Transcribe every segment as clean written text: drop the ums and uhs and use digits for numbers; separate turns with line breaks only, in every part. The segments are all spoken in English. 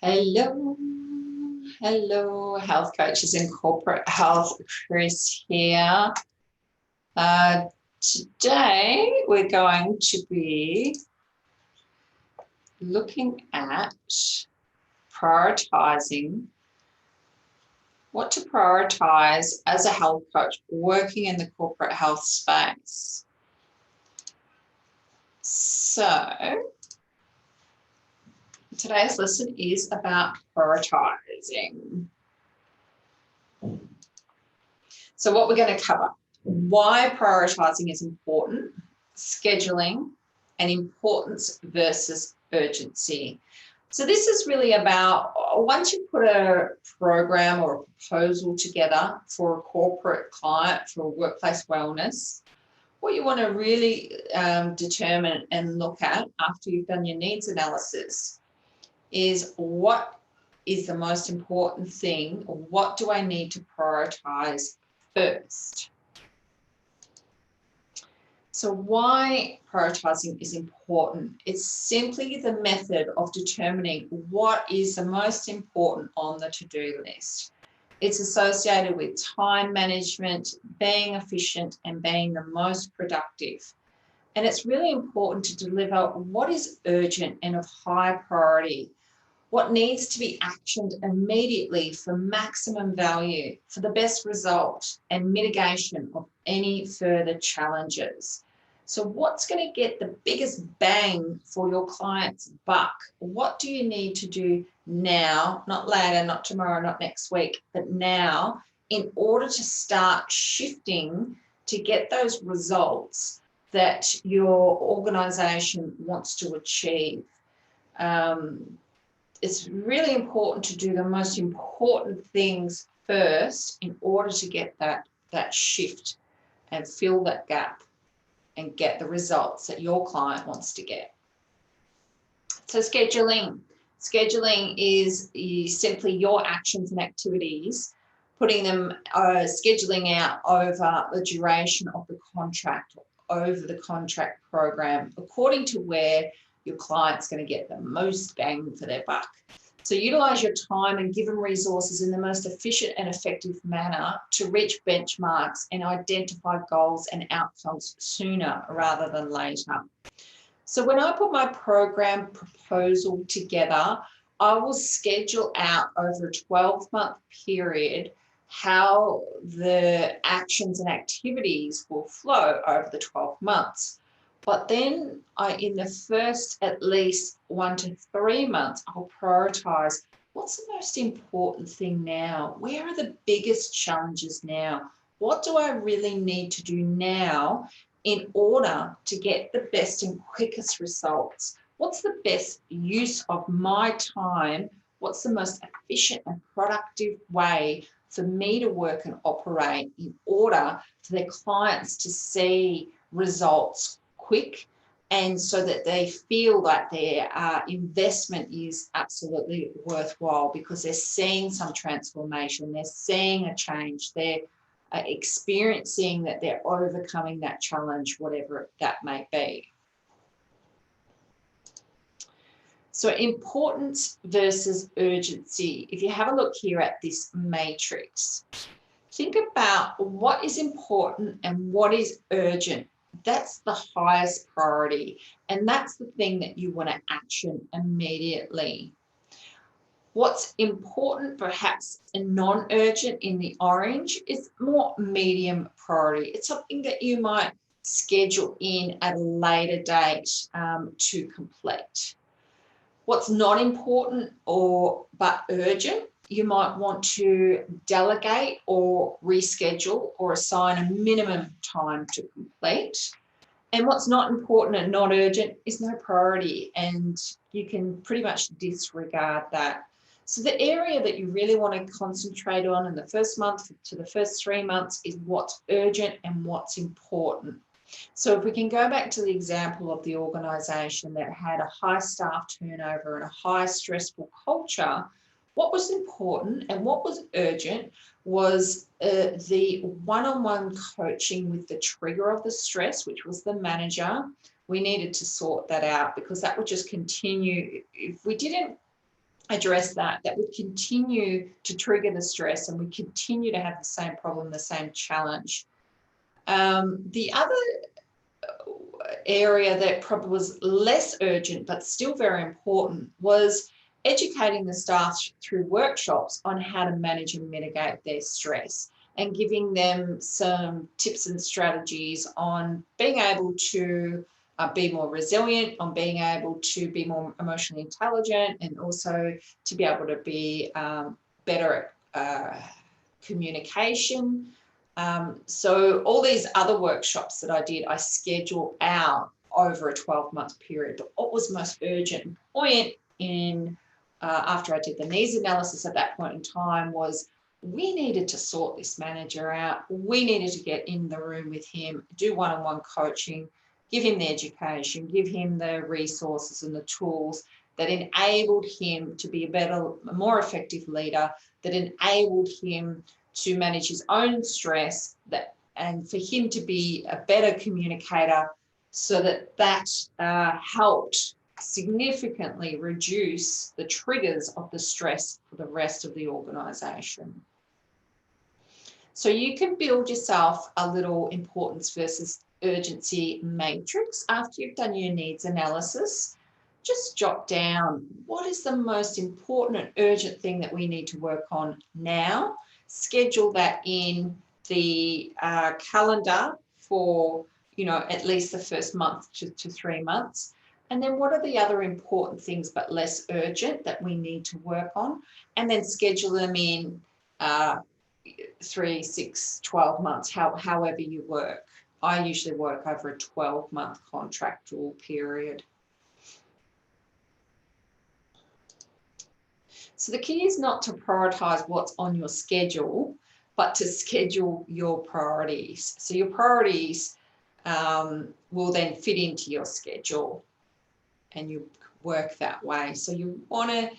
Hello, hello, health coaches and corporate health. Chris here. Today we're going to be looking at prioritizing what to prioritize as a health coach working in the corporate health space. So today's lesson is about prioritizing. So what we're going to cover: why prioritizing is important, scheduling, and importance versus urgency. So this is really about once you put a program or a proposal together for a corporate client for workplace wellness, what you want to really determine and look at after you've done your needs analysis is what is the most important thing, what do I need to prioritize first. So why prioritizing is important? It's simply the method of determining what is the most important on the to-do list. It's associated with time management, being efficient, and being the most productive. And it's really important to deliver what is urgent and of high priority, what needs to be actioned immediately for maximum value, for the best result and mitigation of any further challenges. So what's going to get the biggest bang for your client's buck? What do you need to do now, not later, not tomorrow, not next week, but now, in order to start shifting to get those results that your organization wants to achieve? It's really important to do the most important things first in order to get that shift and fill that gap and get the results that your client wants to get. So scheduling is simply your actions and activities, putting them, scheduling out over the duration of the contract, over the contract program, according to where your client's going to get the most bang for their buck. So utilize your time and give them resources in the most efficient and effective manner to reach benchmarks and identify goals and outcomes sooner rather than later. So when I put my program proposal together, I will schedule out over a 12-month period how the actions and activities will flow over the 12 months. But then in the first at least 1 to 3 months, I'll prioritize what's the most important thing now? Where are the biggest challenges now? What do I really need to do now in order to get the best and quickest results? What's the best use of my time? What's the most efficient and productive way for me to work and operate in order for their clients to see results quick, and so that they feel that their investment is absolutely worthwhile because they're seeing some transformation, they're seeing a change, they're experiencing that they're overcoming that challenge, whatever that may be. So importance versus urgency. If you have a look here at this matrix, think about what is important and what is urgent. That's the highest priority, and that's the thing that you want to action immediately. What's important, perhaps and non-urgent in the orange, is more medium priority. It's something that you might schedule in at a later date to complete. What's not important but urgent, you might want to delegate or reschedule or assign a minimum time to complete. And what's not important and not urgent is no priority, and you can pretty much disregard that. So the area that you really want to concentrate on in the first month to the first 3 months is what's urgent and what's important. So if we can go back to the example of the organisation that had a high staff turnover and a high stressful culture, what was important and what was urgent was the one-on-one coaching with the trigger of the stress, which was the manager. We needed to sort that out because that would just continue. If we didn't address that, that would continue to trigger the stress and we continue to have the same problem, the same challenge. The other area that probably was less urgent but still very important was educating the staff through workshops on how to manage and mitigate their stress, and giving them some tips and strategies on being able to be more resilient, on being able to be more emotionally intelligent, and also to be able to be better at communication. So all these other workshops that I did, I schedule out over a 12-month period. But what was most urgent and point in after I did the needs analysis at that point in time was we needed to sort this manager out. We needed to get in the room with him, do one-on-one coaching, give him the education, give him the resources and the tools that enabled him to be a better, more effective leader, that enabled him to manage his own stress, and for him to be a better communicator, so that helped significantly reduce the triggers of the stress for the rest of the organisation. So you can build yourself a little importance versus urgency matrix after you've done your needs analysis. Just jot down what is the most important and urgent thing that we need to work on now. Schedule that in the calendar for, at least the first month to 3 months. And then what are the other important things but less urgent that we need to work on? And then schedule them in 3, 6, 12 months, however you work. I usually work over a 12-month contractual period. So the key is not to prioritize what's on your schedule, but to schedule your priorities. So your priorities will then fit into your schedule and you work that way. So you want to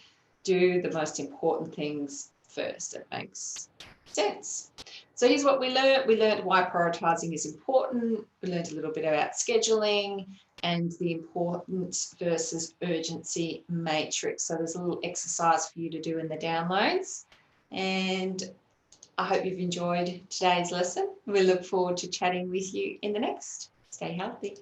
do the most important things first. It makes sense. So here's what we learned. We learned why prioritizing is important. We learned a little bit about scheduling and the importance versus urgency matrix. So there's a little exercise for you to do in the downloads. And I hope you've enjoyed today's lesson. We look forward to chatting with you in the next. Stay healthy.